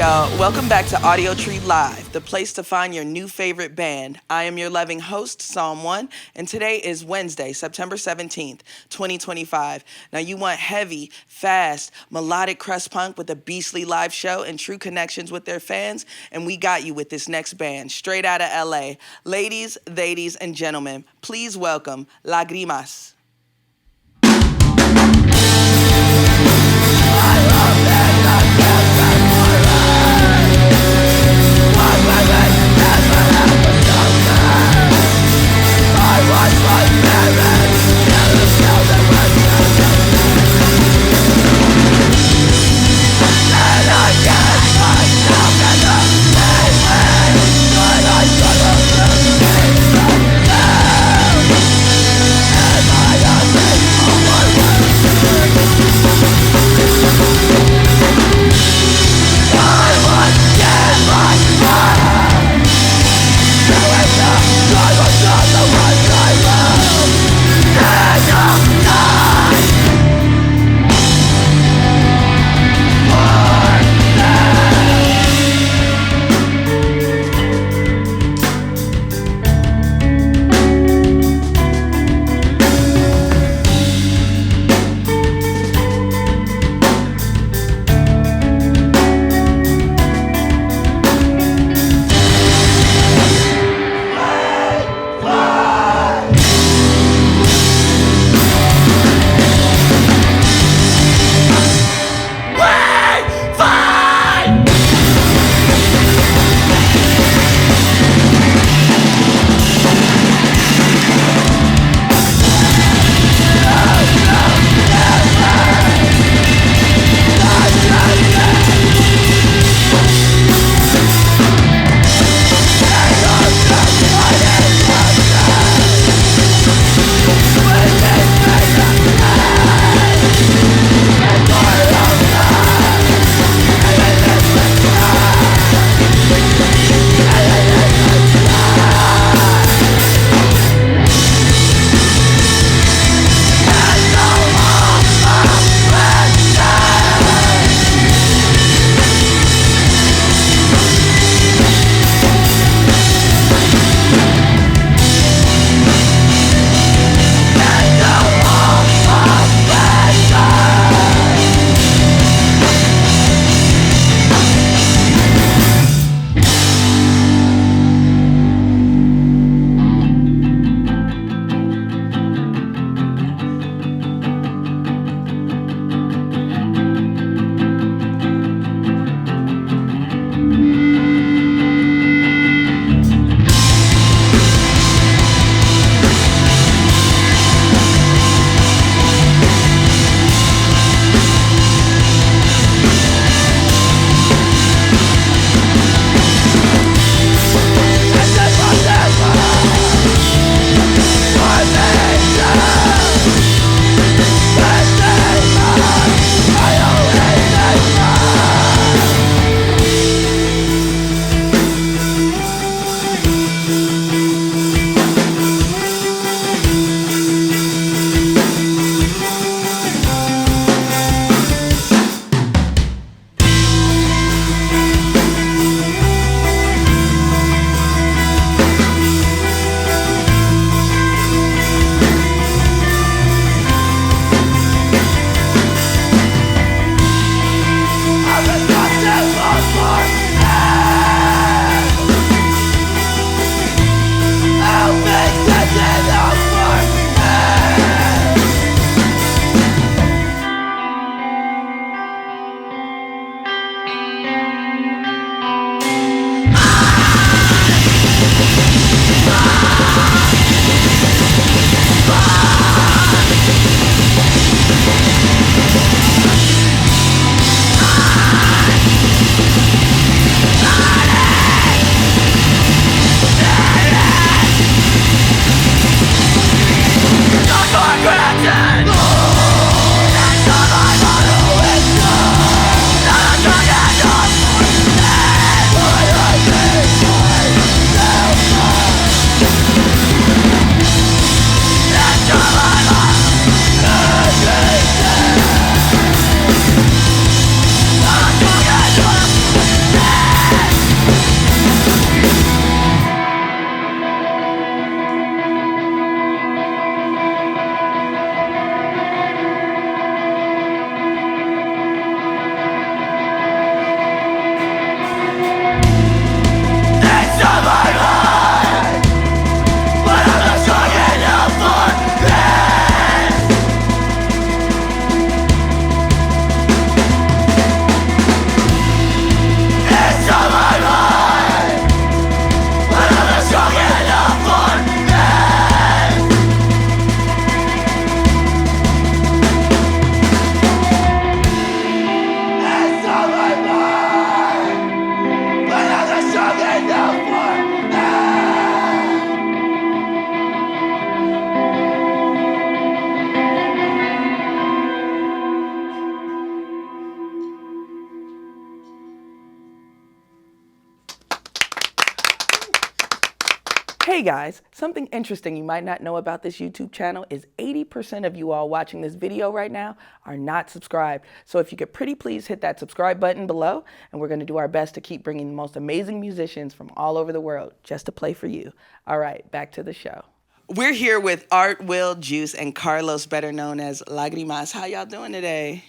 y'all. Welcome back to Audiotree Live, the place to find your new favorite band. I am your loving host, Psalm 1, and today is Wednesday, September 17th, 2025. Now, you want heavy, fast, melodic crust punk with a beastly live show and true connections with their fans, and we got you with this next band, straight out of LA. Ladies, and gentlemen, please welcome Lagrimas. Am I Hey guys, something interesting you might not know about this YouTube channel is 80% of you all watching this video right now are not subscribed. So if you could pretty please hit that subscribe button below, and we're going to do our best to keep bringing the most amazing musicians from all over the world just to play for you. All right, back to the show. We're here with Art, Will, Juice, and Carlos, better known as Lagrimas. How y'all doing today?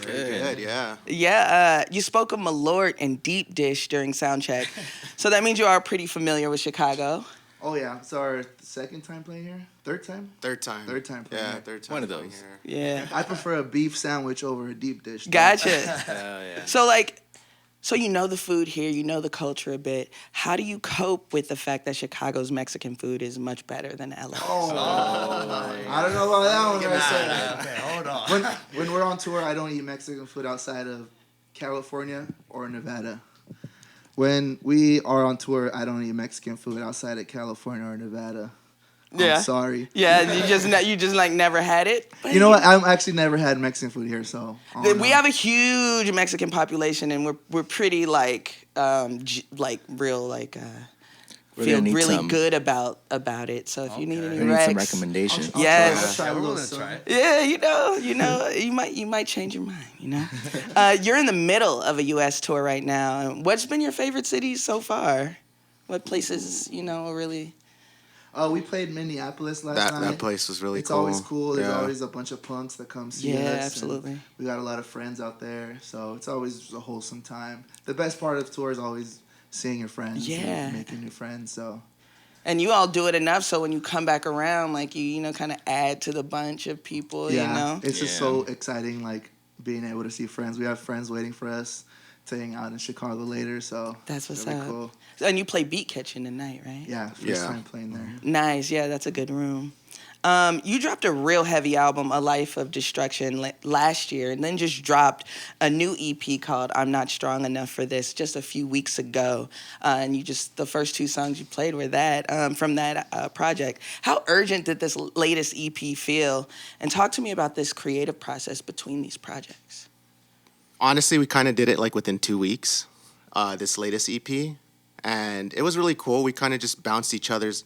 Good, yeah. Yeah, you spoke of Malort and Deep Dish during soundcheck. So that means you are pretty familiar with Chicago. Oh, yeah. It's our second time playing here? Third time? Third time Third time playing here. third time. One of those. Here. Yeah. I prefer a beef sandwich over a deep dish. Gotcha. Yeah. So you know the food here, you know the culture a bit. How do you cope with the fact that Chicago's Mexican food is much better than LA? I don't know about that one. Okay, hold on. When we're on tour, I don't eat Mexican food outside of California or Nevada. When we are on tour, I don't eat Mexican food outside of California or Nevada. Yeah. I'm sorry. Yeah, you just like never had it. You know what? I've actually never had Mexican food here, so We have a huge Mexican population, and we're pretty feel really good about it. So if you need any We need some recs, recommendations. yes. I'll try a little We're gonna try something. Yeah, you might change your mind. You're in the middle of a U.S. tour right now. What's been your favorite cities so far? What places really? We played Minneapolis last night. That place was really It's cool. always cool. There's Yeah. always a bunch of punks that come see us. Yeah, and absolutely. We got a lot of friends out there, so it's always a wholesome time. The best part of the tour is always seeing your friends Yeah. and making new friends. So And you all do it enough so when you come back around, like you kind of add to the bunch of people. yeah, it's just Yeah. so exciting, like being able to see friends. We have friends waiting for us to hang out in Chicago later. So That's what's really up. cool. And you play Beat Kitchen tonight, right? Yeah, first Yeah. time playing there. Nice. Yeah, that's a good room. You dropped a real heavy album, A Life of Destruction, last year, and then just dropped a new EP called I'm Not Strong Enough for This just a few weeks ago. And the first two songs you played were from that project. How urgent did this latest EP feel? And talk to me about this creative process between these projects. Honestly, we kind of did it like within 2 weeks, this latest EP. And it was really cool. We kind of just bounced each other's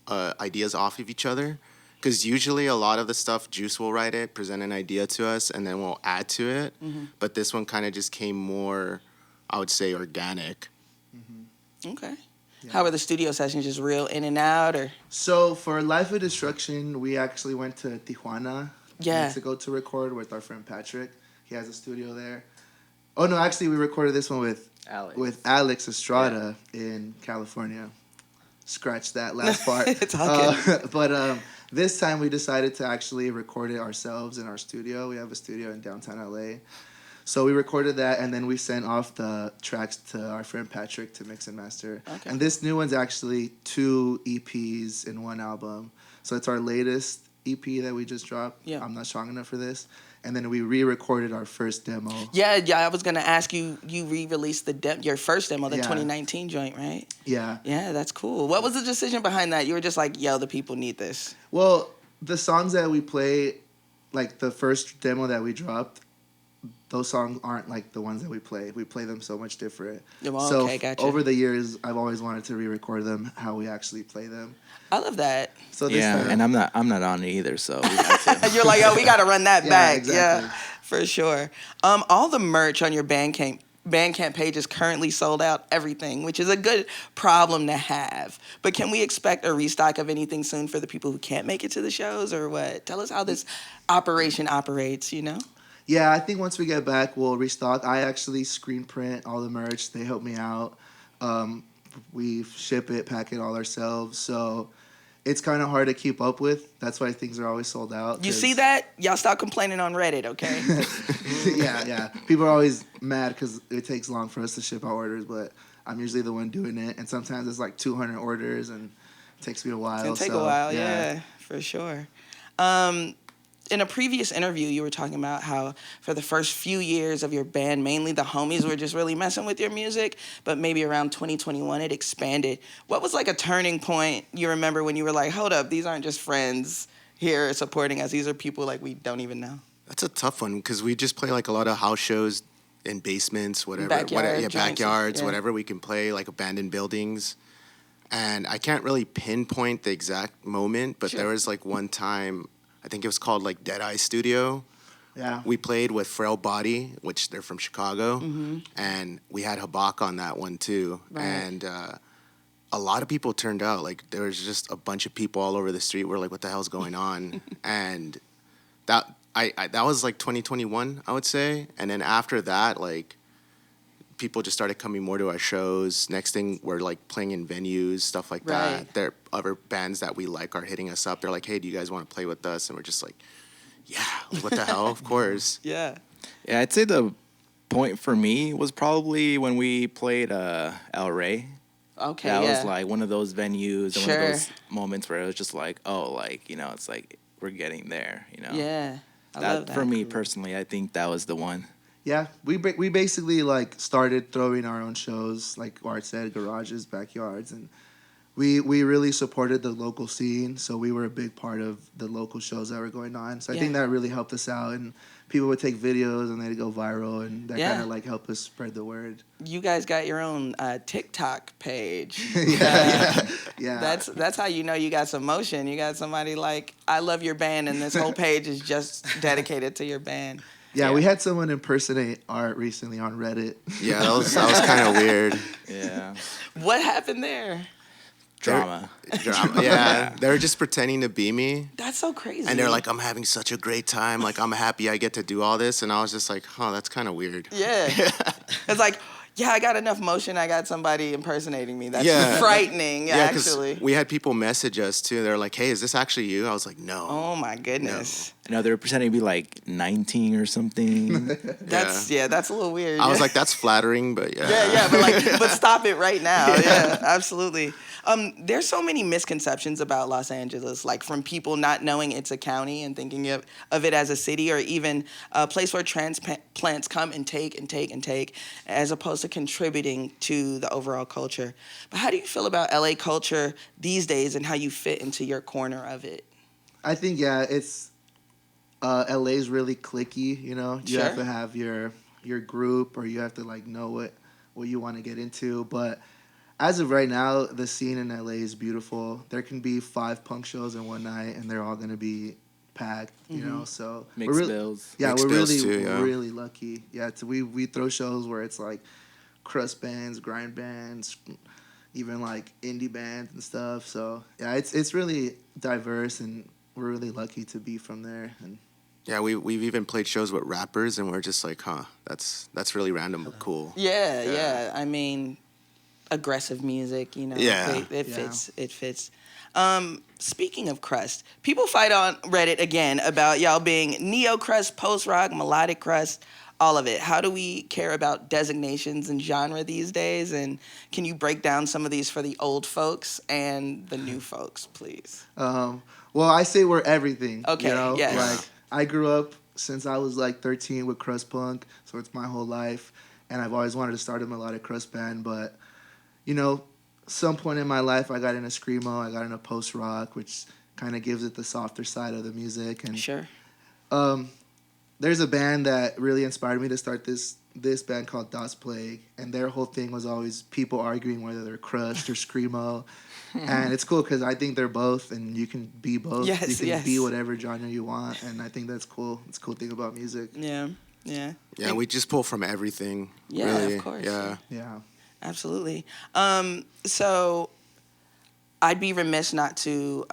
ideas off of each other. Because usually a lot of the stuff, Juice will write it, present an idea to us, and then we'll add to it. Mm-hmm. But this one kind of just came more, I would say, organic. Mm-hmm. Okay. Yeah. How were the studio sessions? Just real in and out, or? So for Life of Destruction, we actually went to Tijuana, Mexico to record with our friend Patrick. He has a studio there. Oh no, actually we recorded this one with Alex Estrada in California. Scratch that last part. It's all good. But this time we decided to actually record it ourselves in our studio. We have a studio in downtown LA. So we recorded that, and then we sent off the tracks to our friend Patrick to mix and master. Okay. And this new one's actually 2 EPs in one album. So it's our latest EP that we just dropped. Yeah. I'm Not Strong Enough for This. And then we re-recorded our first demo. Yeah, I was gonna ask you. You re-released your first demo, the 2019 joint, right? Yeah. Yeah, that's cool. What was the decision behind that? You were just like, yo, the people need this. Well, the songs that we play, like the first demo that we dropped, those songs aren't like the ones that we play. We play them so much different. Oh, okay, gotcha. Over the years, I've always wanted to re-record them how we actually play them. I love that. So this time, and I'm not on it either, so we have to. You're like, yo, we gotta run that back. Exactly. Yeah, for sure. All the merch on your Bandcamp page is currently sold out, everything, which is a good problem to have. But can we expect a restock of anything soon for the people who can't make it to the shows, or what? Tell us how this operation operates, Yeah, I think once we get back, we'll restock. I actually screen print all the merch. They help me out. We ship it, pack it all ourselves. So it's kind of hard to keep up with. That's why things are always sold out. You see that? Y'all stop complaining on Reddit, okay? Yeah. People are always mad because it takes long for us to ship our orders, but I'm usually the one doing it. And sometimes it's like 200 orders, and it takes me a while. It's gonna take a while, yeah, for sure. In a previous interview, you were talking about how for the first few years of your band, mainly the homies were just really messing with your music, but maybe around 2021 it expanded. What was like a turning point you remember when you were like, hold up, these aren't just friends here supporting us, these are people like we don't even know? That's a tough one because we just play like a lot of house shows in basements, whatever. Backyards, Backyards, whatever we can play, like abandoned buildings. And I can't really pinpoint the exact moment, but there was like one time, I think it was called like Dead Eye Studio. Yeah. We played with Frail Body, which they're from Chicago, and we had Habak on that one too. Right. And a lot of people turned out. Like there was just a bunch of people all over the street. We're like, what the hell's going on? And that that was like 2021, I would say. And then after that, like people just started coming more to our shows. Next thing, we're like playing in venues, stuff like Right. that. There other bands that we like are hitting us up. They're like, hey, do you guys want to play with us? And we're just like, yeah, what the hell? Of course. Yeah. Yeah, I'd say the point for me was probably when we played El Rey. Okay. That yeah. was like one of those venues and one Sure. of those moments where it was just like, oh, like, you know, it's like we're getting there, you know. Yeah. I love that. For me personally, I think that was the one. Yeah, we basically like started throwing our own shows, like Art said, garages, backyards, and we really supported the local scene. So we were a big part of the local shows that were going on. So I think Yeah. that really helped us out, and people would take videos and they'd go viral, and that Yeah. kind of like helped us spread the word. You guys got your own TikTok page. Yeah. That's how you know you got some motion. You got somebody like, I love your band, and this whole page is just dedicated to your band. Yeah, we had someone impersonate Art recently on Reddit. Yeah, that was kind of weird. Yeah. What happened there? Drama. Drama. Yeah, they were just pretending to be me. That's so crazy. And they're like, I'm having such a great time. Like, I'm happy I get to do all this. And I was just like, huh, that's kind of weird. Yeah. It's like, yeah, I got enough motion. I got somebody impersonating me. That's Yeah. frightening, Yeah, 'cause actually. we had people message us too. They're like, hey, is this actually you? I was like, no. Oh, my goodness. I know they were pretending to be like 19 or something. That's a little weird. I was like, that's flattering, but yeah. Yeah, but stop it right now. Yeah, absolutely. There's so many misconceptions about Los Angeles, like from people not knowing it's a county and thinking of it as a city, or even a place where transplants come and take, as opposed to contributing to the overall culture. But how do you feel about LA culture these days and how you fit into your corner of it? I think, yeah, it's LA's really cliquey, you know. You have Sure. to have your group, or you have to like know what you want to get into. But as of right now, the scene in LA is beautiful. There can be 5 punk shows in one night, and they're all going to be packed, you know. So Mixed we're really, bills. yeah, Mixed we're bills really too, yeah. really lucky. Yeah, we throw shows where it's like crust bands, grind bands, even like indie bands and stuff. So yeah, it's really diverse, and we're really lucky to be from there. And Yeah, we've even played shows with rappers, and we're just like, huh, that's really random but cool. Yeah. I mean, aggressive music, you know. Yeah. It fits. It fits. Speaking of crust, people fight on Reddit again about y'all being neocrust, post-rock, melodic crust, all of it. How do we care about designations and genre these days? And can you break down some of these for the old folks and the new folks, please? well, I say we're everything. Okay, You know? yes. Like I grew up since I was like 13 with crust punk, so it's my whole life, and I've always wanted to start a melodic crust band, but you know, some point in my life I got into screamo, I got into post rock, which kind of gives it the softer side of the music. And Sure. there's a band that really inspired me to start this band called Das Plague, and their whole thing was always people arguing whether they're crust or screamo. And it's cool because I think they're both, and you can be both. Yes, you can yes. be whatever genre you want, and I think that's cool. It's a cool thing about music. Yeah. Yeah, we just pull from everything. Yeah, really. of course. Yeah. Yeah. Absolutely. So I'd be remiss not to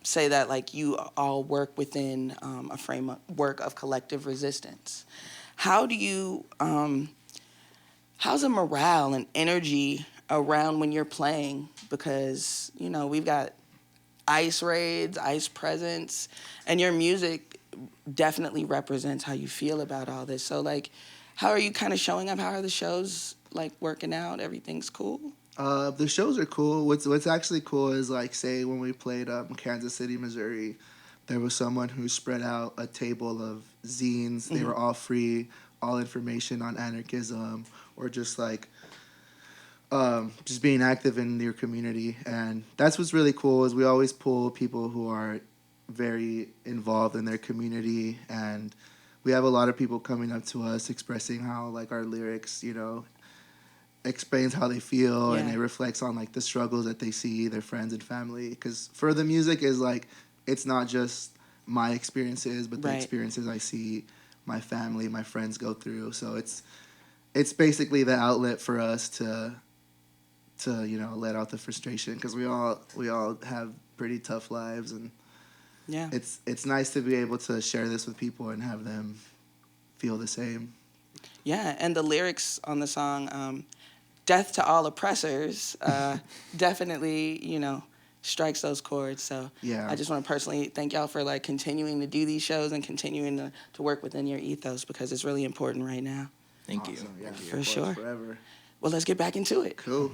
say that like you all work within a framework of collective resistance. How do you, how's the morale and energy around when you're playing? Because, you know, we've got ice raids, ice presence, and your music definitely represents how you feel about all this. So like, how are you kind of showing up? How are the shows like working out? Everything's cool? The shows are cool. What's actually cool is like, say when we played Kansas City, Missouri, there was someone who spread out a table of zines. They were all free, all information on anarchism, or just like just being active in your community. And that's what's really cool is we always pull people who are very involved in their community, and we have a lot of people coming up to us expressing how like our lyrics, you know, explains how they feel, and Yeah. it reflects on like the struggles that they see their friends and family. Because for the music is like, it's not just my experiences, but the Right. experiences I see my family, my friends go through. So it's basically the outlet for us to let out the frustration, because we all have pretty tough lives, and Yeah. it's nice to be able to share this with people and have them feel the same. Yeah, and the lyrics on the song, "Death to All Oppressors," definitely, strikes those chords. So Yeah. I just want to personally thank y'all for like continuing to do these shows and continuing to work within your ethos, because it's really important right now. Thank you. Awesome, yeah, For of course, sure. forever. Well, let's get back into it. Cool.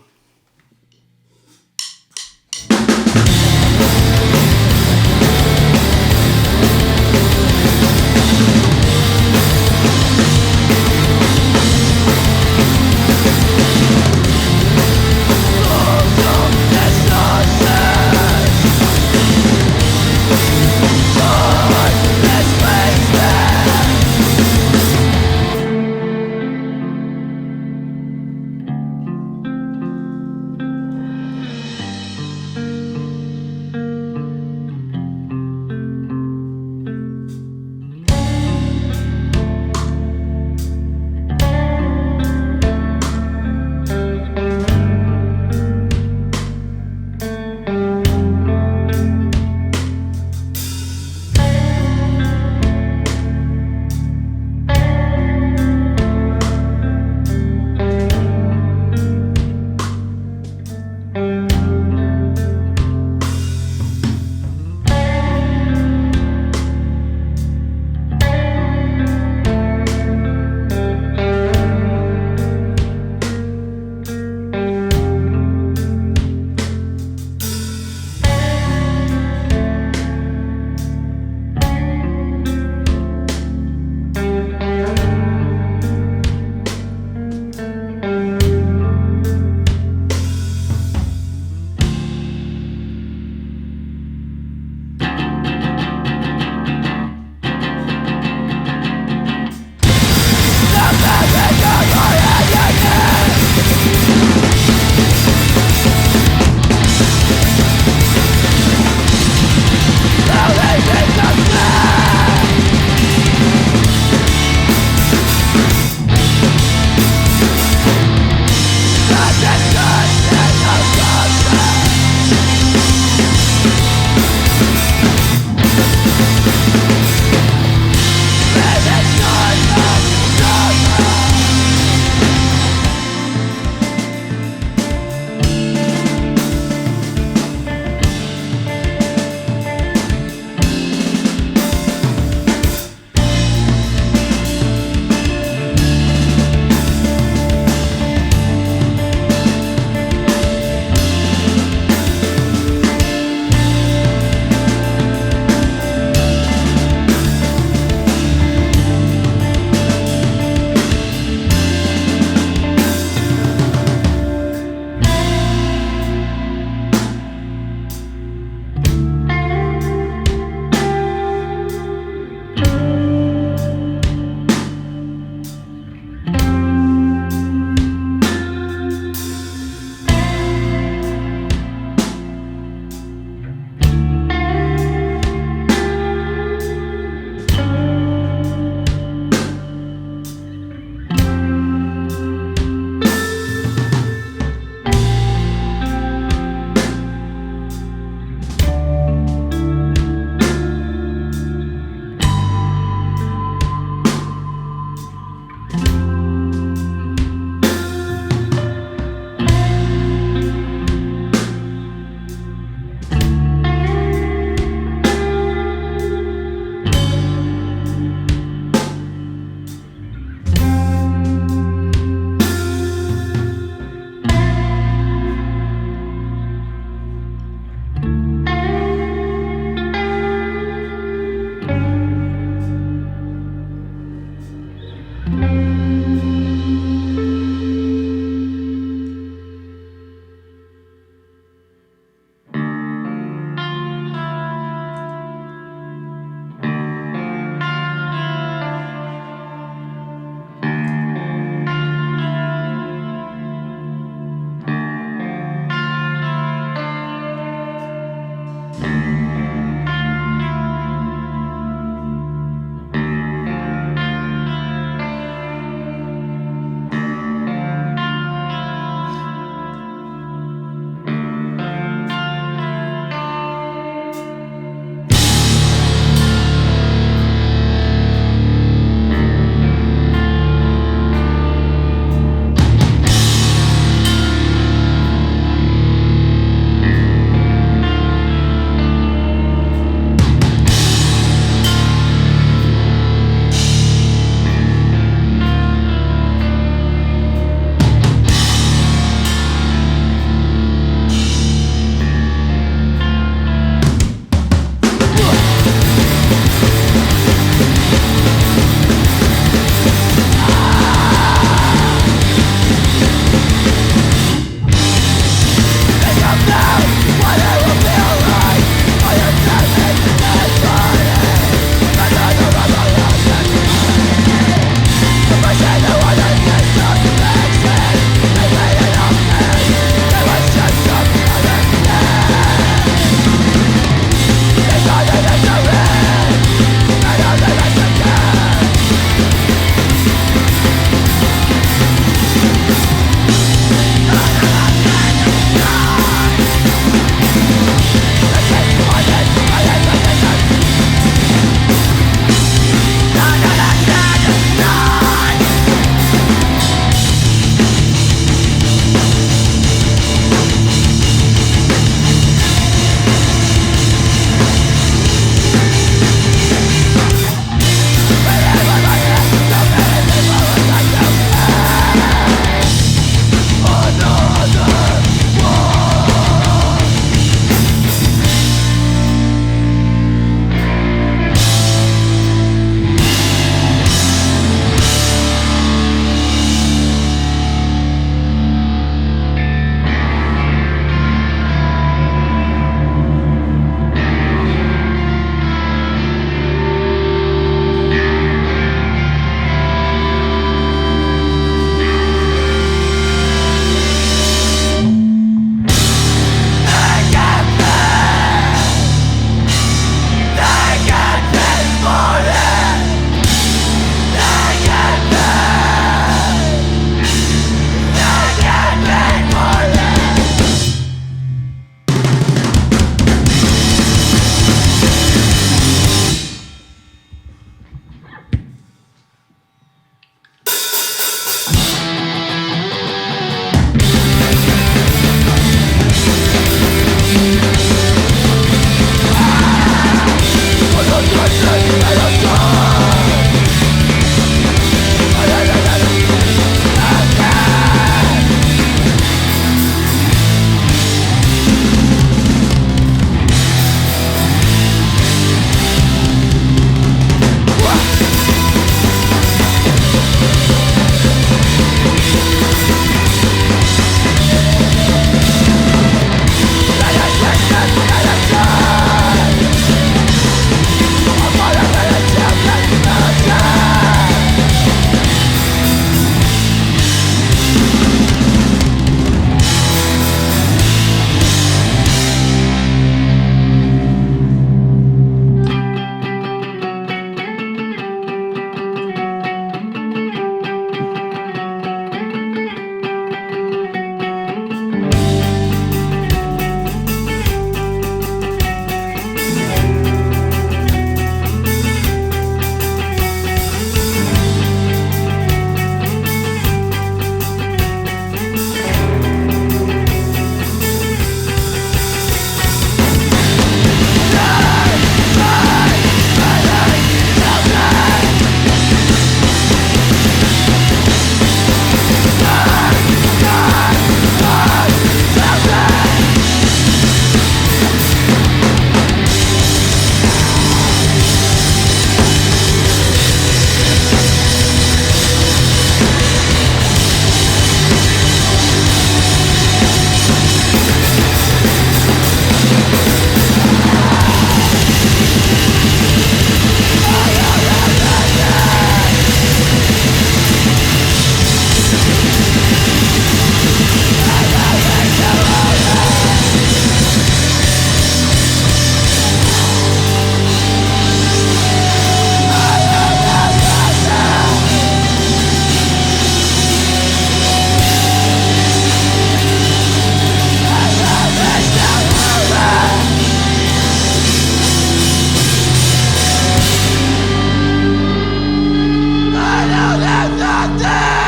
am nothing!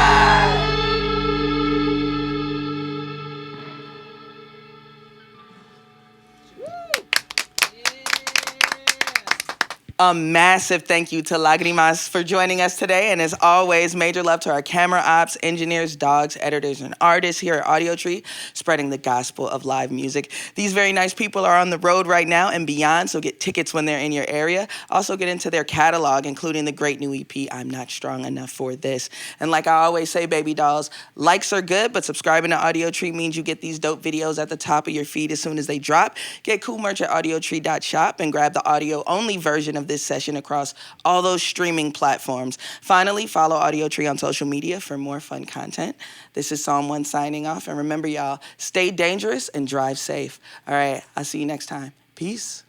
A massive thank you to Lagrimas for joining us today. And as always, major love to our camera ops, engineers, dogs, editors, and artists here at Audiotree, spreading the gospel of live music. These very nice people are on the road right now and beyond, so get tickets when they're in your area. Also get into their catalog, including the great new EP, I'm Not Strong Enough for This. And like I always say, baby dolls, likes are good, but subscribing to Audiotree means you get these dope videos at the top of your feed as soon as they drop. Get cool merch at audiotree.shop and grab the audio-only version of this session across all those streaming platforms. Finally, follow Audiotree on social media for more fun content. This is Psalm 1 signing off. And remember, y'all, stay dangerous and drive safe. All right, I'll see you next time. Peace.